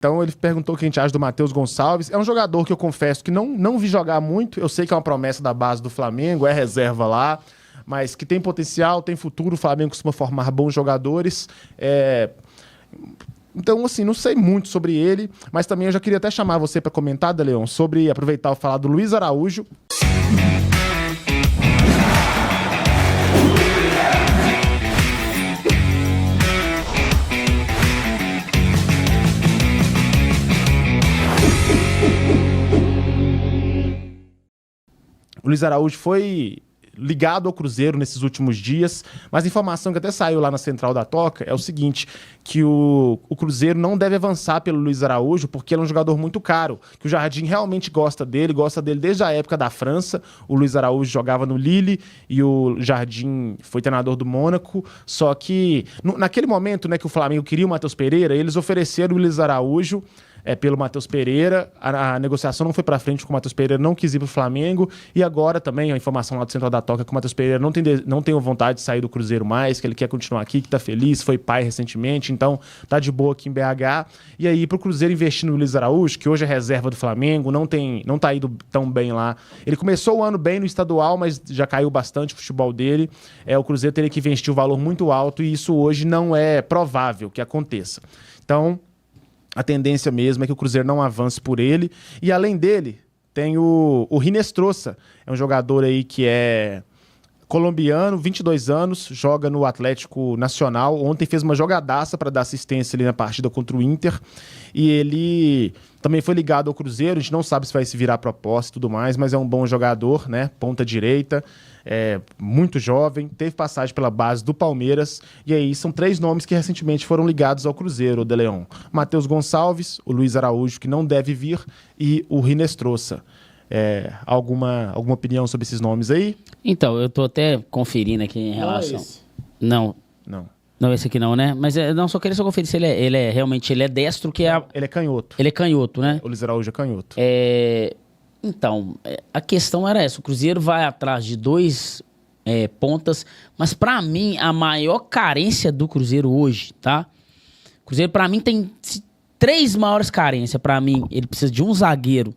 Então ele perguntou o que a gente acha do Matheus Gonçalves. É um jogador que eu confesso que não vi jogar muito. Eu sei que é uma promessa da base do Flamengo, é reserva lá, mas que tem potencial, tem futuro. O Flamengo costuma formar bons jogadores. Então, assim, não sei muito sobre ele, mas também eu já queria até chamar você para comentar, Daleon, sobre aproveitar e falar do Luiz Araújo. O Luiz Araújo foi ligado ao Cruzeiro nesses últimos dias, mas a informação que até saiu lá na Central da Toca é o seguinte, que o Cruzeiro não deve avançar pelo Luiz Araújo porque ele é um jogador muito caro, que o Jardim realmente gosta dele desde a época da França. O Luiz Araújo jogava no Lille e o Jardim foi treinador do Mônaco, só que naquele momento, né, que o Flamengo queria o Matheus Pereira, eles ofereceram o Luiz Araújo pelo Matheus Pereira. A negociação não foi pra frente porque o Matheus Pereira não quis ir pro Flamengo, e agora também a informação lá do Central da Toca é que o Matheus Pereira não tem vontade de sair do Cruzeiro mais, que ele quer continuar aqui, que tá feliz, foi pai recentemente, então tá de boa aqui em BH. E aí pro Cruzeiro investir no Luiz Araújo, que hoje é reserva do Flamengo, não tá indo tão bem lá. Ele começou o ano bem no estadual, mas já caiu bastante o futebol dele. O Cruzeiro teria que investir um valor muito alto e isso hoje não é provável que aconteça. Então a tendência mesmo é que o Cruzeiro não avance por ele. E além dele, tem o Rinestrosa. É um jogador aí que é colombiano, 22 anos, joga no Atlético Nacional. Ontem fez uma jogadaça para dar assistência ali na partida contra o Inter. E ele também foi ligado ao Cruzeiro. A gente não sabe se vai se virar proposta e tudo mais, mas é um bom jogador, né? Ponta direita. Muito jovem, teve passagem pela base do Palmeiras, e aí são 3 nomes que recentemente foram ligados ao Cruzeiro, De Leon. Matheus Gonçalves, o Luiz Araújo, que não deve vir, e o Rinestrosa. Alguma opinião sobre esses nomes aí? Então, eu tô até conferindo aqui em relação... Não. Não, esse aqui não, né? Mas só queria conferir se ele é realmente destro, que é... Ele é canhoto. Ele é canhoto, né? O Luiz Araújo é canhoto. Então, a questão era essa. O Cruzeiro vai atrás de 2 pontas, mas pra mim, a maior carência do Cruzeiro hoje, tá? O Cruzeiro, pra mim, tem 3 maiores carências. Pra mim, ele precisa de um zagueiro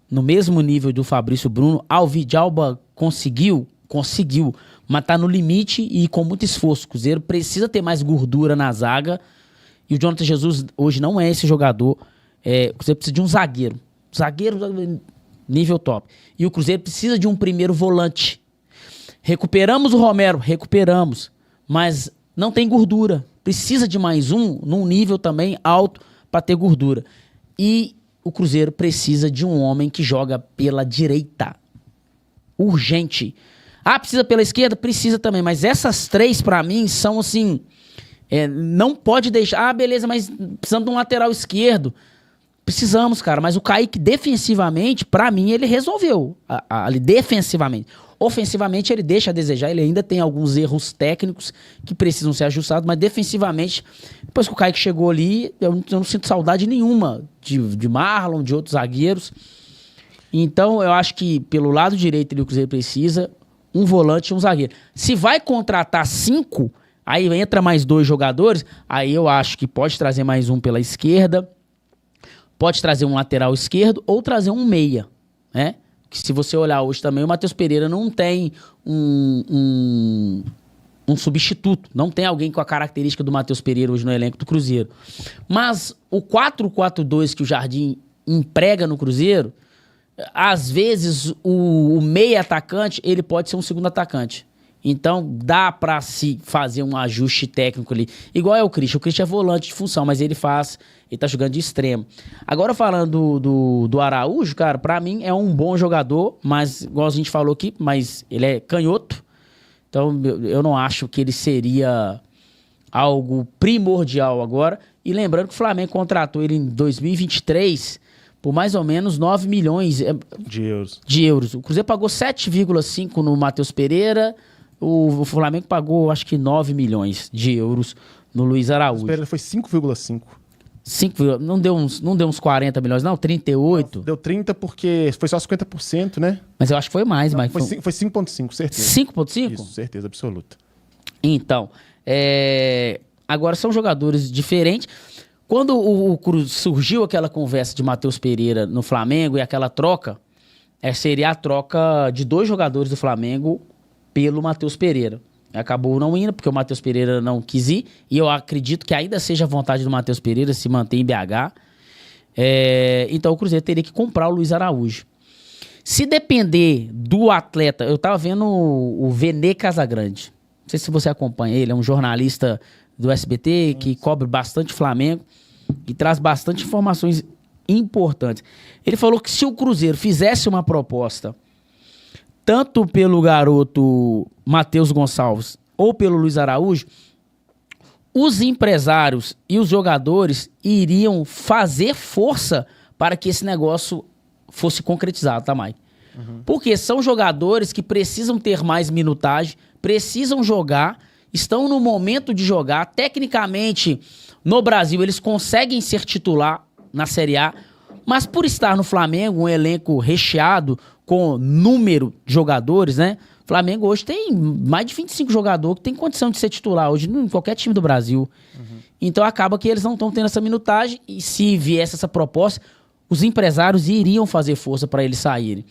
no mesmo nível do Fabrício Bruno. Alvidalba conseguiu, mas tá no limite e com muito esforço. O Cruzeiro precisa ter mais gordura na zaga, e o Jonathan Jesus hoje não é esse jogador. O Cruzeiro precisa de um zagueiro. Nível top. E o Cruzeiro precisa de um primeiro volante. Recuperamos o Romero? Recuperamos. Mas não tem gordura. Precisa de mais um num nível também alto para ter gordura. E o Cruzeiro precisa de um homem que joga pela direita. Urgente. Precisa pela esquerda? Precisa também. Mas essas 3, para mim, são assim... não pode deixar... beleza, mas precisamos de um lateral esquerdo. Precisamos, cara, mas o Kaique defensivamente, pra mim, ele resolveu ali defensivamente. Ofensivamente, ele deixa a desejar, ele ainda tem alguns erros técnicos que precisam ser ajustados, mas defensivamente, depois que o Kaique chegou ali, eu não sinto saudade nenhuma de Marlon, de outros zagueiros. Então, eu acho que pelo lado direito o Cruzeiro precisa um volante e um zagueiro. Se vai contratar 5, aí entra mais 2 jogadores, aí eu acho que pode trazer mais um pela esquerda, pode trazer um lateral esquerdo ou trazer um meia, né? Que se você olhar hoje também, o Matheus Pereira não tem um substituto. Não tem alguém com a característica do Matheus Pereira hoje no elenco do Cruzeiro. Mas o 4-4-2 que o Jardim emprega no Cruzeiro, às vezes o meia atacante, ele pode ser um segundo atacante. Então, dá pra se fazer um ajuste técnico ali. Igual é o Christian. O Christian é volante de função, mas ele tá jogando de extremo. Agora, falando do Araújo, cara, pra mim é um bom jogador, mas, igual a gente falou aqui, mas ele é canhoto. Então, eu não acho que ele seria algo primordial agora. E lembrando que o Flamengo contratou ele em 2023 por mais ou menos 9 milhões de euros. O Cruzeiro pagou 7,5 no Matheus Pereira. O Flamengo pagou, acho que 9 milhões de euros no Luiz Araújo. O Pereira foi 5,5. Não deu uns 40 milhões, não? 38? Não, deu 30 porque foi só 50%, né? Mas eu acho que foi mais. Mas foi 5,5, certeza. 5,5? Isso, certeza absoluta. Então, agora são jogadores diferentes. Quando surgiu aquela conversa de Matheus Pereira no Flamengo e aquela troca, seria a troca de 2 jogadores do Flamengo pelo Matheus Pereira. Acabou não indo, porque o Matheus Pereira não quis ir, e eu acredito que ainda seja a vontade do Matheus Pereira se manter em BH. Então o Cruzeiro teria que comprar o Luiz Araújo. Se depender do atleta, eu tava vendo o Vene Casagrande. Não sei se você acompanha ele, é um jornalista do SBT que cobre bastante Flamengo e traz bastante informações importantes. Ele falou que se o Cruzeiro fizesse uma proposta tanto pelo garoto Matheus Gonçalves ou pelo Luiz Araújo, os empresários e os jogadores iriam fazer força para que esse negócio fosse concretizado, tá, Mike? Porque são jogadores que precisam ter mais minutagem, precisam jogar, estão no momento de jogar. Tecnicamente, no Brasil, eles conseguem ser titular na Série A, mas por estar no Flamengo, um elenco recheado com número de jogadores, né? O Flamengo hoje tem mais de 25 jogadores que tem condição de ser titular hoje em qualquer time do Brasil. Então acaba que eles não estão tendo essa minutagem, e se viesse essa proposta, os empresários iriam fazer força para eles saírem.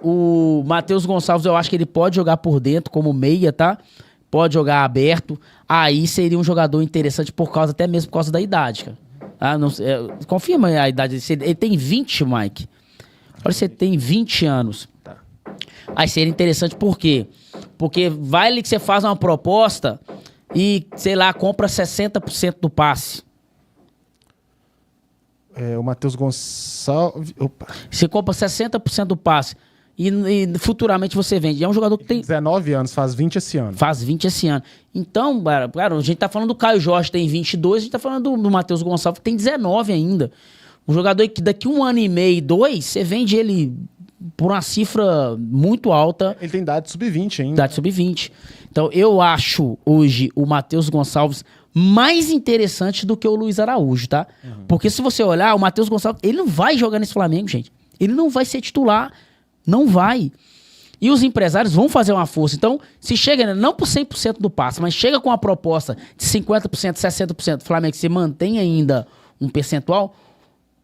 O Matheus Gonçalves, eu acho que ele pode jogar por dentro como meia, tá? Pode jogar aberto. Aí seria um jogador interessante até mesmo por causa da idade, cara. Confirma a idade dele. Ele tem 20, Mike. Olha, você tem 20 anos. Tá. Aí seria interessante por quê? Porque vale que você faz uma proposta e, sei lá, compra 60% do passe. O Matheus Gonçalves... Opa. Você compra 60% do passe e futuramente você vende. É um jogador que tem 19 anos, faz 20 esse ano. Faz 20 esse ano. Então, cara, a gente tá falando do Caio Jorge, tem 22, a gente tá falando do Matheus Gonçalves, que tem 19 ainda. Um jogador que daqui 1 ano e meio, 2, você vende ele por uma cifra muito alta. Ele tem idade sub-20 ainda. Idade sub-20. Então, eu acho hoje o Matheus Gonçalves mais interessante do que o Luiz Araújo, tá? Porque se você olhar, o Matheus Gonçalves, ele não vai jogar nesse Flamengo, gente. Ele não vai ser titular. Não vai. E os empresários vão fazer uma força. Então, se chega, não por 100% do passe, mas chega com a proposta de 50%, 60%, o Flamengo se mantém ainda um percentual,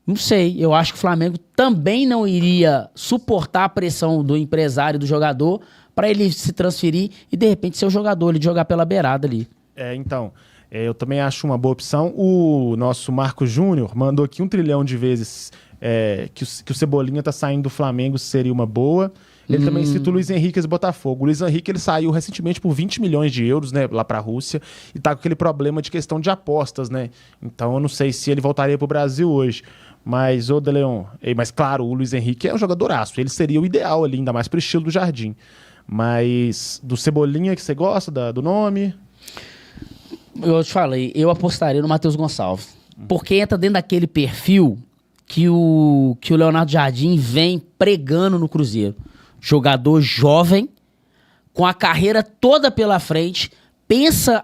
não sei. Eu acho que o Flamengo também não iria suportar a pressão do empresário e do jogador para ele se transferir e, de repente, ser o jogador, ele jogar pela beirada ali. Então, eu também acho uma boa opção. O nosso Marco Júnior mandou aqui 1 trilhão de vezes que o Cebolinha tá saindo do Flamengo, seria uma boa. Ele também cita o Luiz Henrique e Botafogo. O Luiz Henrique, ele saiu recentemente por 20 milhões de euros, né, lá pra Rússia, e tá com aquele problema de questão de apostas, né? Então eu não sei se ele voltaria pro Brasil hoje. Mas, ô De Leon, mas claro, o Luiz Henrique é um jogadoraço. Ele seria o ideal ali, ainda mais pro estilo do Jardim. Mas do Cebolinha, que você gosta do nome? Eu te falei, eu apostaria no Matheus Gonçalves. Porque entra dentro daquele perfil que o Leonardo Jardim vem pregando no Cruzeiro. Jogador jovem, com a carreira toda pela frente, pensa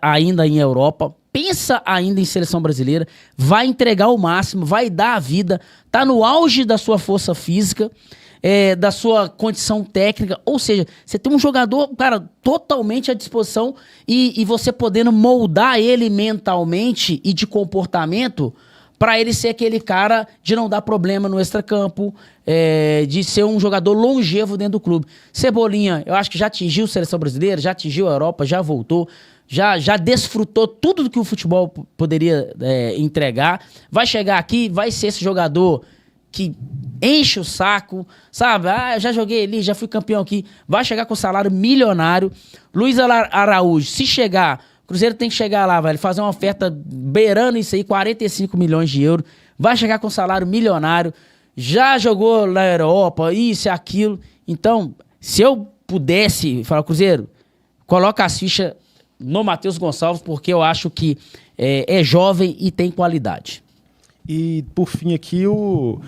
ainda em Europa, pensa ainda em seleção brasileira, vai entregar o máximo, vai dar a vida, tá no auge da sua força física, da sua condição técnica, ou seja, você tem um jogador, cara, totalmente à disposição e você podendo moldar ele mentalmente e de comportamento para ele ser aquele cara de não dar problema no extracampo, de ser um jogador longevo dentro do clube. Cebolinha, eu acho que já atingiu a seleção brasileira, já atingiu a Europa, já voltou, já desfrutou tudo do que o futebol poderia entregar. Vai chegar aqui, vai ser esse jogador que enche o saco, sabe? Eu já joguei ali, já fui campeão aqui. Vai chegar com salário milionário. Luiz Araújo, se chegar... O Cruzeiro tem que chegar lá, velho, fazer uma oferta beirando isso aí, 45 milhões de euros. Vai chegar com salário milionário. Já jogou na Europa, isso e aquilo. Então, se eu pudesse falar, Cruzeiro, coloca as fichas no Matheus Gonçalves, porque eu acho que é jovem e tem qualidade. E, por fim, aqui, o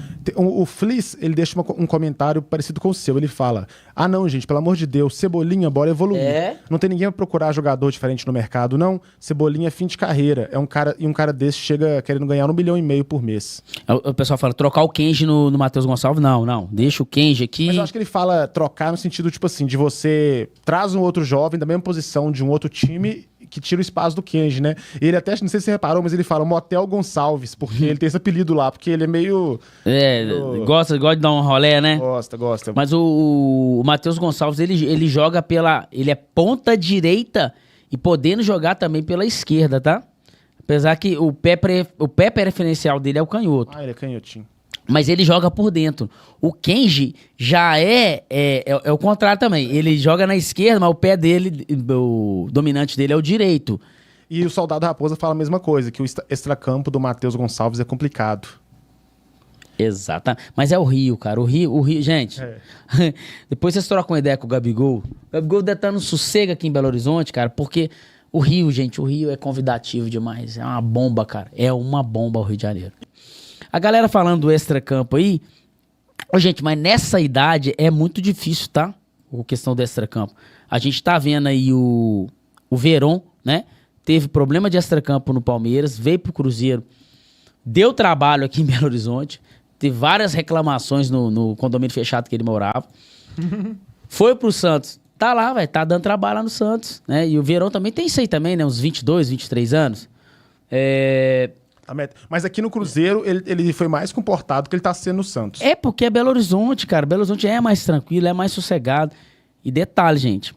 Fliss, ele deixa um comentário parecido com o seu. Ele fala, não, gente, pelo amor de Deus, Cebolinha, bora evoluir. Não tem ninguém pra procurar jogador diferente no mercado, não. Cebolinha é fim de carreira. Um cara desse chega querendo ganhar 1,5 milhão por mês. O pessoal fala, trocar o Kenji no Matheus Gonçalves? Não, deixa o Kenji aqui. Mas eu acho que ele fala trocar no sentido, tipo assim, de você traz um outro jovem da mesma posição de um outro time que tira o espaço do Kenji, né? Ele até, não sei se você reparou, mas ele fala Motel Gonçalves, porque ele tem esse apelido lá, porque ele é meio... Gosta de dar um rolê, né? Gosta. Mas o Matheus Gonçalves, ele joga ele é ponta direita e podendo jogar também pela esquerda, tá? Apesar que o pé preferencial dele é o canhoto. Ele é canhotinho. Mas ele joga por dentro. O Kenji já é o contrário também. Ele joga na esquerda, mas o pé dele, o dominante dele é o direito. E o Soldado Raposa fala a mesma coisa, que o extracampo do Matheus Gonçalves é complicado. Exato. Mas é o Rio, cara. O Rio, gente. Depois vocês trocam uma ideia com o Gabigol. O Gabigol deve estar no sossego aqui em Belo Horizonte, cara, porque o Rio, gente, o Rio é convidativo demais. É uma bomba, cara. É uma bomba o Rio de Janeiro. A galera falando do extracampo aí, gente, mas nessa idade é muito difícil, tá? A questão do extracampo. A gente tá vendo aí o Veron, né? Teve problema de extracampo no Palmeiras, veio pro Cruzeiro, deu trabalho aqui em Belo Horizonte, teve várias reclamações no condomínio fechado que ele morava. Foi pro Santos, tá lá, vai, tá dando trabalho lá no Santos, né? E o Veron também tem isso aí também, né? Uns 22, 23 anos. Mas aqui no Cruzeiro, ele foi mais comportado que ele tá sendo no Santos. É porque é Belo Horizonte, cara. Belo Horizonte é mais tranquilo, é mais sossegado. E detalhe, gente.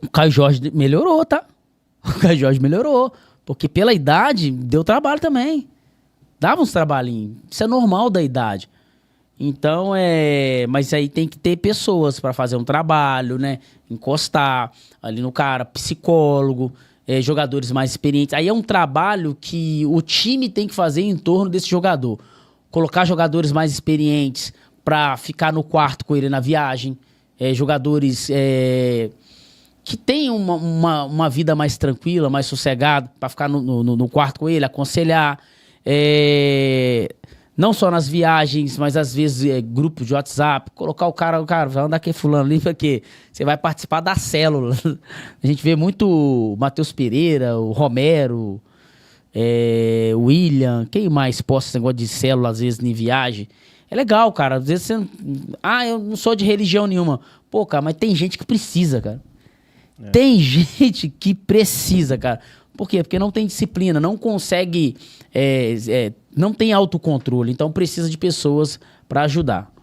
O Caio Jorge melhorou, tá? O Caio Jorge melhorou. Porque pela idade, deu trabalho também. Dava uns trabalhinhos. Isso é normal da idade. Então, mas aí tem que ter pessoas pra fazer um trabalho, né? Encostar ali no cara, psicólogo... jogadores mais experientes. Aí é um trabalho que o time tem que fazer em torno desse jogador. Colocar jogadores mais experientes para ficar no quarto com ele na viagem. Jogadores que tenham uma vida mais tranquila, mais sossegada, para ficar no quarto com ele, aconselhar. Não só nas viagens, mas às vezes grupos de WhatsApp, colocar o cara, vai andar aqui fulano ali, porque você vai participar da célula. A gente vê muito o Matheus Pereira, o Romero, o William, quem mais posta esse negócio de célula, às vezes, em viagem. É legal, cara. Às vezes você... eu não sou de religião nenhuma. Pô, cara, mas tem gente que precisa, cara. Tem gente que precisa, cara. Por quê? Porque não tem disciplina, não consegue... não tem autocontrole, então precisa de pessoas para ajudar.